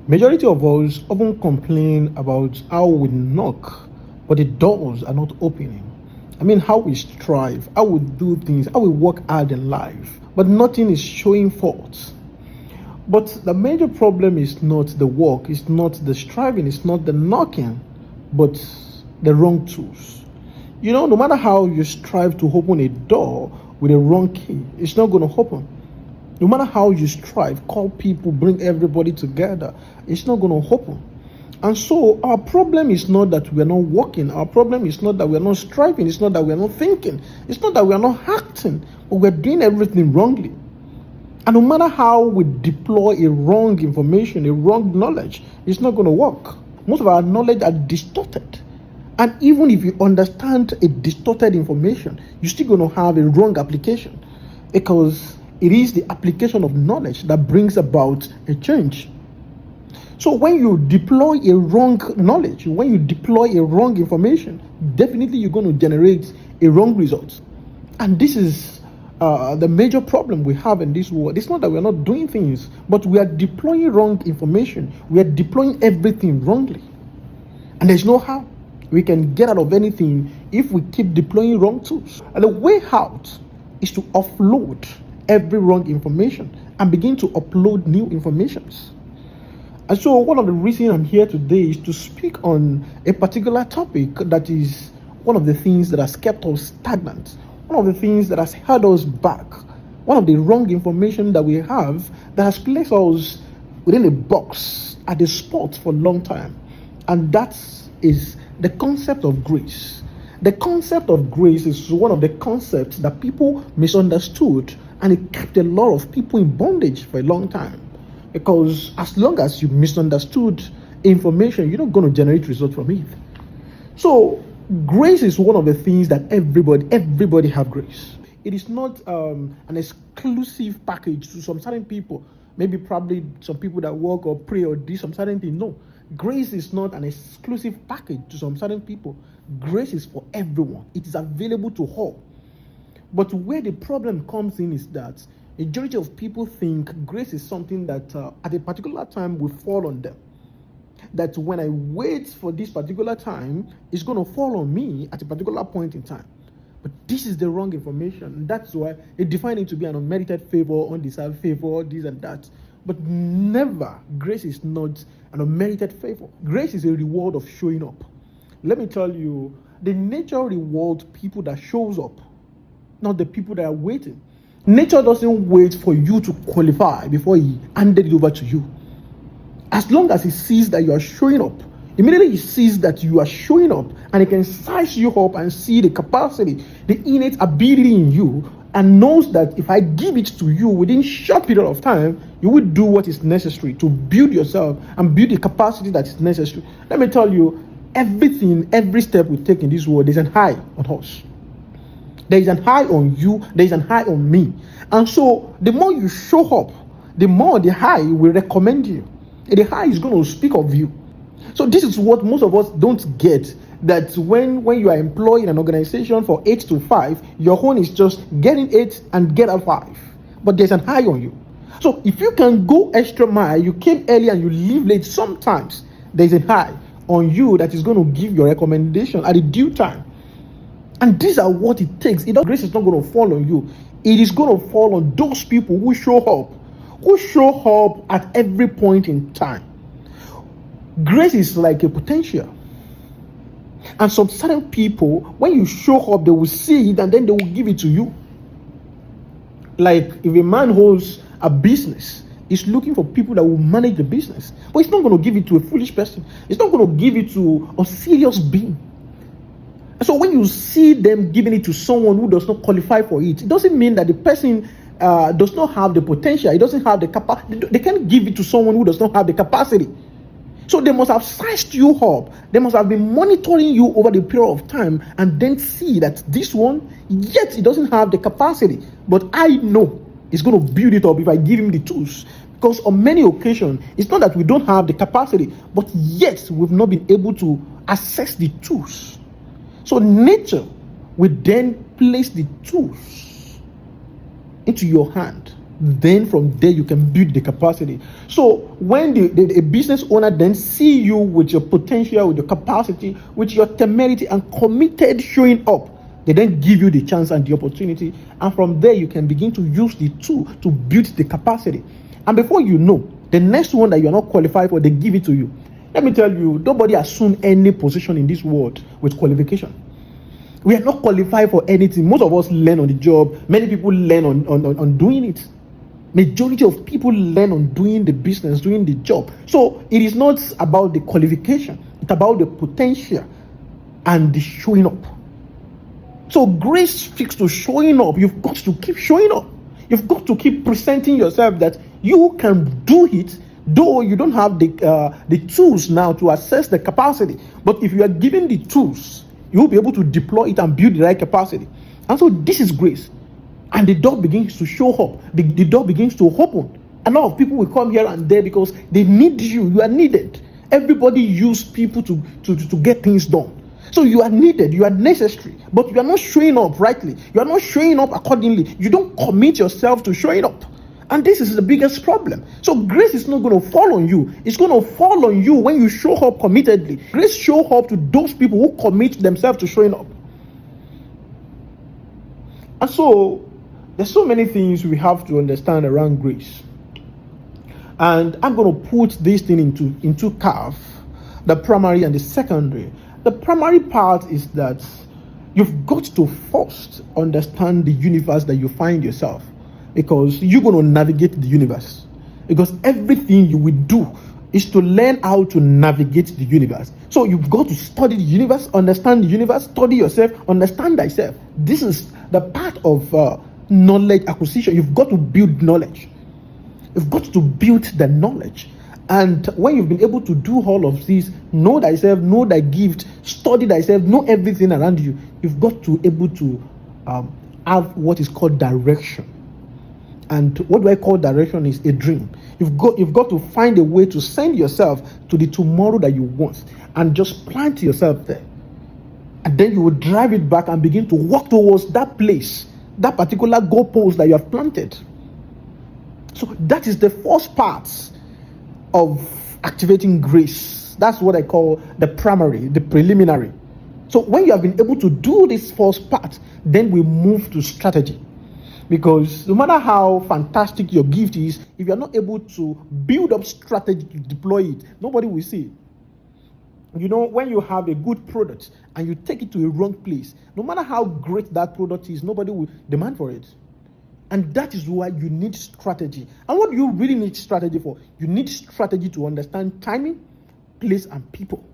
Majority of us often complain about how we knock, but the doors are not opening. I mean, how we strive, how we do things, how we work hard in life, but nothing is showing forth. But the major problem is not the work, it's not the striving, it's not the knocking, but the wrong tools. No matter how you strive to open a door with a wrong key, it's not going to open. No matter how you strive, call people, bring everybody together, it's not going to open. And so our problem is not that we are not working. Our problem is not that we are not striving. It's not that we are not thinking. It's not that we are not acting, but we're doing everything wrongly. And no matter how we deploy a wrong information, a wrong knowledge, it's not going to work. Most of our knowledge are distorted. And even if you understand a distorted information, you're still going to have a wrong application, because it is the application of knowledge that brings about a change. So when you deploy a wrong knowledge, when you deploy a wrong information, definitely you're going to generate a wrong result. And this is the major problem we have in this world. It's not that we're not doing things, but we are deploying wrong information. We are deploying everything wrongly. And there's no how we can get out of anything if we keep deploying wrong tools. And the way out is to offload every wrong information and begin to upload new informations. And so one of the reasons I'm here today is to speak on a particular topic that is one of the things that has kept us stagnant, one of the things that has held us back, one of the wrong information that we have that has placed us within a box at a spot for a long time. And that is the concept of grace. The concept of grace is one of the concepts that people misunderstood, and it kept a lot of people in bondage for a long time. Because as long as you misunderstood information, you're not going to generate results from it. So grace is one of the things that everybody have grace. It is not an exclusive package to some certain people. Maybe probably some people that work or pray or do some certain thing. No, grace is not an exclusive package to some certain people. Grace is for everyone. It is available to all. But where the problem comes in is that majority of people think grace is something that at a particular time will fall on them. That when I wait for this particular time, it's going to fall on me at a particular point in time. But this is the wrong information. That's why they define it to be an unmerited favor, undeserved favor, this and that. But never, grace is not an unmerited favor. Grace is a reward of showing up. Let me tell you, the nature rewards people that shows up, not the people that are waiting. Nature doesn't wait for you to qualify before he handed it over to you. As long as he sees that you are showing up, immediately he sees that you are showing up, and he can size you up and see the capacity, the innate ability in you, and knows that if I give it to you within a short period of time, you will do what is necessary to build yourself and build the capacity that is necessary. Let me tell you, every step we take in this world, there's an high on us. There is an high on you, there is an high on me. And so the more you show up, the more the high will recommend you. The high is going to speak of you. So this is what most of us don't get, that when you are employed in an organization for 8 to 5, your own is just getting 8 and get out 5. But there's an high on you. So if you can go extra mile, you came early and you leave late, sometimes there's a high on you that is going to give your recommendation at the due time. And these are what it takes. Grace is not going to fall on you. It is going to fall on those people who show up at every point in time. Grace is like a potential. And some certain people, when you show up, they will see it and then they will give it to you. Like if a man holds a business, he's looking for people that will manage the business. But he's not going to give it to a foolish person. He's not going to give it to a serious being. So when you see them giving it to someone who does not qualify for it, it doesn't mean that the person does not have the potential. It doesn't have the capacity. They can't give it to someone who does not have the capacity. So they must have sized you up. They must have been monitoring you over the period of time and then see that this one, yet it doesn't have the capacity. But I know it's going to build it up if I give him the tools. Because on many occasions, it's not that we don't have the capacity, but yet we've not been able to access the tools. So nature will then place the tools into your hand Then from there you can build the capacity. So when a business owner then see you with your potential, with your capacity, with your temerity and committed showing up, they then give you the chance and the opportunity, and from there you can begin to use the tool to build the capacity. And before you know, the next one that you're not qualified for, they give it to you. Let me tell you, nobody assume any position in this world with qualification. We are not qualified for anything. Most of us learn on the job. Many people learn on doing it. Majority of people learn on doing the business, doing the job. So it is not about the qualification. It's about the potential and the showing up. So grace speaks to showing up. You've got to keep showing up. You've got to keep presenting yourself that you can do it, though you don't have the tools now to assess the capacity. But if you are given the tools, you will be able to deploy it and build the right capacity. And so this is grace. And the door begins to show up. The door begins to open. A lot of people will come here and there because they need you. You are needed. Everybody use people to get things done. So you are needed. You are necessary. But you are not showing up rightly. You are not showing up accordingly. You don't commit yourself to showing up. And this is the biggest problem. So grace is not going to fall on you. It's going to fall on you when you show up committedly. Grace show up to those people who commit themselves to showing up. And so there's so many things we have to understand around grace. And I'm going to put this thing into CAF, the primary and the secondary. The primary part is that you've got to first understand the universe that you find yourself, because you're going to navigate the universe. Because everything you will do is to learn how to navigate the universe. So you've got to study the universe, understand the universe, study yourself, understand thyself. This is the part of knowledge acquisition. You've got to build knowledge. You've got to build the knowledge. And when you've been able to do all of this, know thyself, know thy gift, study thyself, know everything around you, you've got to able to have what is called direction. And what do I call direction is a dream. You've got to find a way to send yourself to the tomorrow that you want, and just plant yourself there. And then you will drive it back and begin to walk towards that place, that particular goalpost that you have planted. So that is the first part of activating grace. That's what I call the primary, the preliminary. So when you have been able to do this first part, then we move to strategy. Because no matter how fantastic your gift is, if you're not able to build up strategy to deploy it, nobody will see it. You know, when you have a good product and you take it to a wrong place, no matter how great that product is, nobody will demand for it. And that is why you need strategy. And what do you really need strategy for? You need strategy to understand timing, place, and people.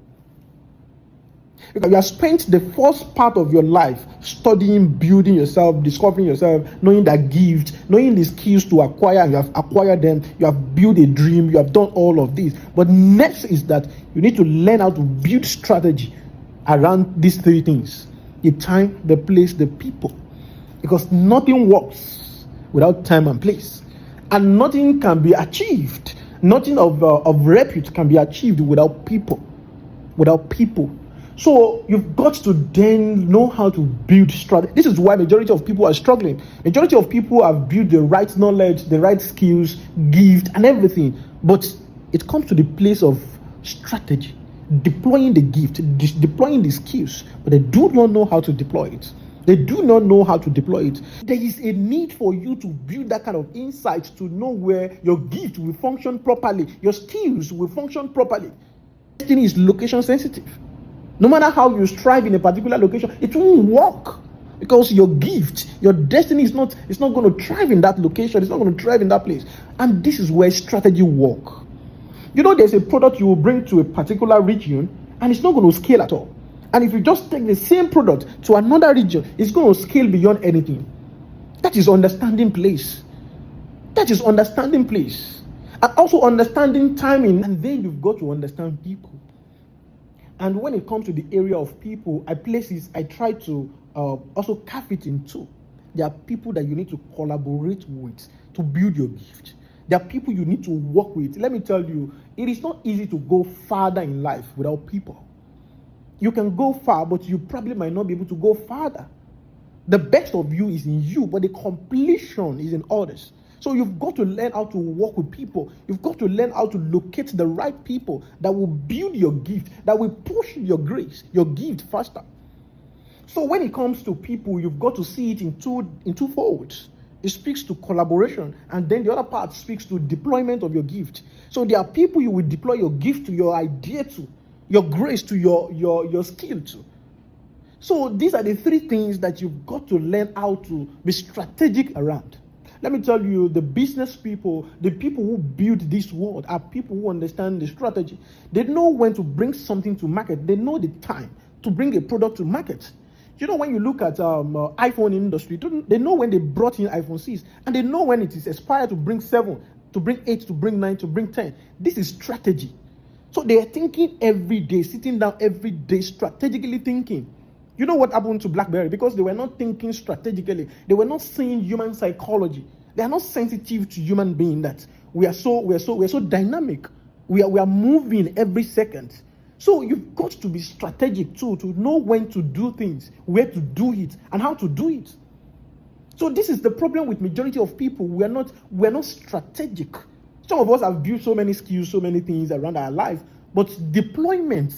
Because you have spent the first part of your life studying, building yourself, discovering yourself, knowing that gift, knowing the skills to acquire, and you have acquired them, you have built a dream, you have done all of this. But next is that you need to learn how to build strategy around these three things: the time, the place, the people. Because nothing works without time and place. And nothing can be achieved, nothing of repute can be achieved without people. Without people. So you've got to then know how to build strategy. This is why majority of people are struggling. Majority of people have built the right knowledge, the right skills, gift, and everything. But it comes to the place of strategy, deploying the gift, deploying the skills, but they do not know how to deploy it. They do not know how to deploy it. There is a need for you to build that kind of insight to know where your gift will function properly, your skills will function properly. Destiny is location sensitive. No matter how you strive in a particular location, it won't work, because your gift, your destiny is not going to thrive in that location. It's not going to thrive in that place. And this is where strategy work. You know, there's a product you will bring to a particular region and it's not going to scale at all. And if you just take the same product to another region, it's going to scale beyond anything. That is understanding place. That is understanding place. And also understanding timing. And then you've got to understand people. And when it comes to the area of people, I try to also carve it in two. There are people that you need to collaborate with to build your gift. There are people you need to work with. Let me tell you, it is not easy to go farther in life without people. You can go far, but you probably might not be able to go farther. The best of you is in you, but the completion is in others. So you've got to learn how to work with people. You've got to learn how to locate the right people that will build your gift, that will push your grace, your gift faster. So when it comes to people, you've got to see it in two folds. It speaks to collaboration, and then the other part speaks to deployment of your gift. So there are people you will deploy your gift to, your idea to, your grace to, your skill to. So these are the three things that you've got to learn how to be strategic around. Let me tell you, the business people, the people who build this world are people who understand the strategy. They know when to bring something to market. They know the time to bring a product to market. You know, when you look at iPhone industry, they know when they brought in iPhone 6, and they know when it is expired to bring 7, to bring 8, to bring 9, to bring 10. This is strategy. So they are thinking every day, sitting down every day, strategically thinking. You know what happened to BlackBerry? Because they were not thinking strategically. They were not seeing human psychology. They are not sensitive to human being. That we are so dynamic. We are moving every second. So you've got to be strategic too, to know when to do things, where to do it, and how to do it. So this is the problem with majority of people. We are not strategic. Some of us have built so many skills, so many things around our life, but deployment,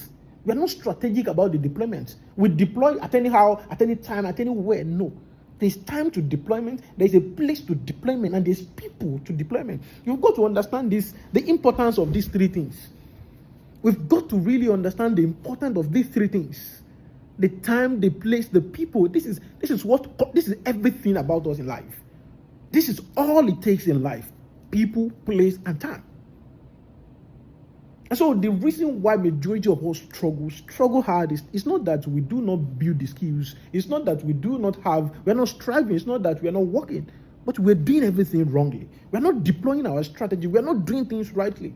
we are not strategic about the deployment. We deploy at anyhow, at any time, at anywhere. No. There's time to deployment, there's a place to deployment, and there's people to deployment. You've got to understand this, the importance of these three things. We've got to really understand the importance of these three things. The time, the place, the people. This is everything about us in life. This is all it takes in life. People, place, and time. And so the reason why majority of us struggle hard is not that we do not build the skills. It's not that we're not striving. It's not that we're not working, but we're doing everything wrongly. We're not deploying our strategy. We're not doing things rightly.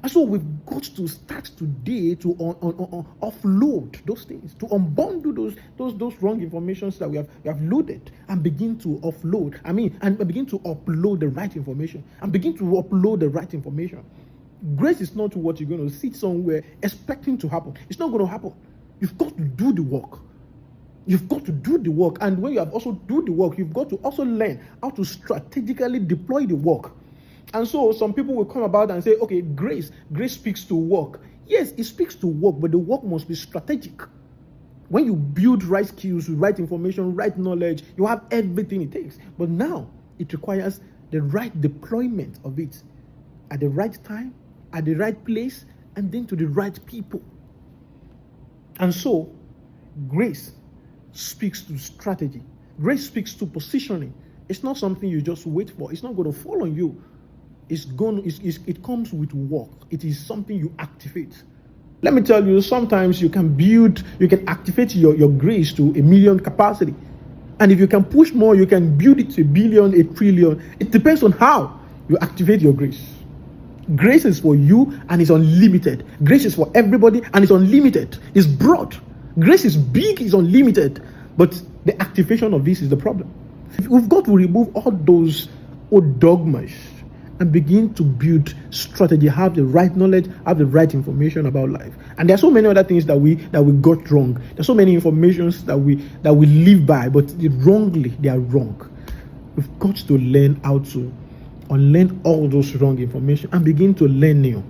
And so we've got to start today to offload those things, to unbundle those wrong informations that we have loaded, and begin to offload. And begin to upload the right information, and begin to upload the right information. Grace is not what you're going to sit somewhere expecting to happen. It's not going to happen. You've got to do the work. You've got to do the work. And when you have also do the work, you've got to also learn how to strategically deploy the work. And so some people will come about and say, okay, grace speaks to work. Yes, it speaks to work, but the work must be strategic. When you build right skills, right information, right knowledge, you have everything it takes. But now it requires the right deployment of it at the right time, at the right place, and then to the right people. And so grace speaks to strategy. Grace speaks to positioning. It's not something you just wait for. It's not going to fall on you. It comes with work. It is something you activate. Let me tell you, sometimes you can activate your grace to 1 million capacity. And if you can push more, you can build it to 1 billion, 1 trillion. It depends on how you activate your grace. Grace is for you and it's unlimited. Grace is for everybody and it's unlimited. It's broad. Grace is big, it's unlimited. But the activation of this is the problem. We've got to remove all those old dogmas and begin to build strategy, have the right knowledge, have the right information about life. And there are so many other things that we got wrong. There's so many informations that we live by, but wrongly, they are wrong. We've got to learn how to unlearn all those wrong information and begin to learn new.